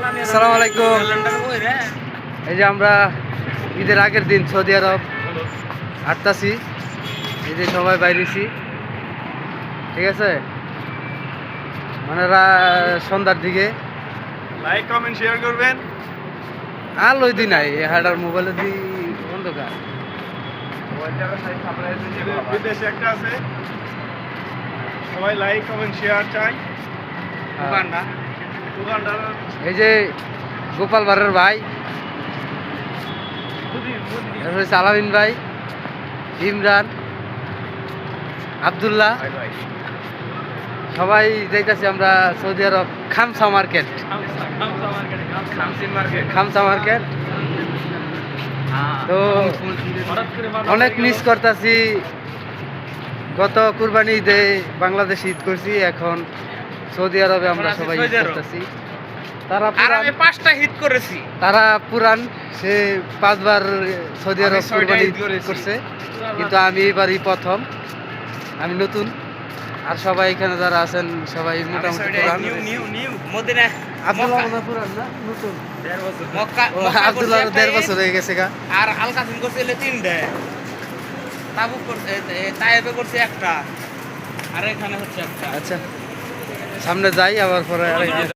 আসসালামু আলাইকুম। এই যে আমরা ঈদের আগের দিন সৌদি আরব আসতেছি, এই যে সবাই বাইরেছি, ঠিক আছে, মানে সন্ধ্যার দিকে। লাইক কমেন্ট শেয়ার করবেন। আর লই দি নাই হাডার মোবাইলে দি অন্ধকার। বিদেশে একটা আছে, সবাই লাইক কমেন্ট শেয়ার চাই। উগান্ডার এই যে গোপাল বারের ভাই, তারপরে সালামিন ভাই, ইমরান, আব্দুল্লাহ, সবাই যাইতেছি আমরা সৌদি আরব খামসা মার্কেট। খামসা মার্কেট তো অনেক মিস করতেছি। গত কুরবানি ঈদে বাংলাদেশ ঈদ করছি, এখন সৌদি আরবে আমরা সবাই ঈদ করতেছি। তারা পাঁচটা হিট করেছি। তারা পুরান, সে 5 বার সৌদি আরব কুরবানি ঈদ করছে, কিন্তু আমি এবারই প্রথম, আমি নতুন। আর সবাই এখানে যারা আছেন সবাই মোটামুটি পুরান। আব্দুল্লাহ মনে হয় পুরান না নতুন? আব্দুল্লাহ 1.5 বছর হয়ে গেছে গা। আর আলকাসিম করছে 3টে, তাবুক করছে, তায়েবে করছে একটা, আর এখানে হচ্ছে একটা। আচ্ছা, সামনে যাই আবার পরে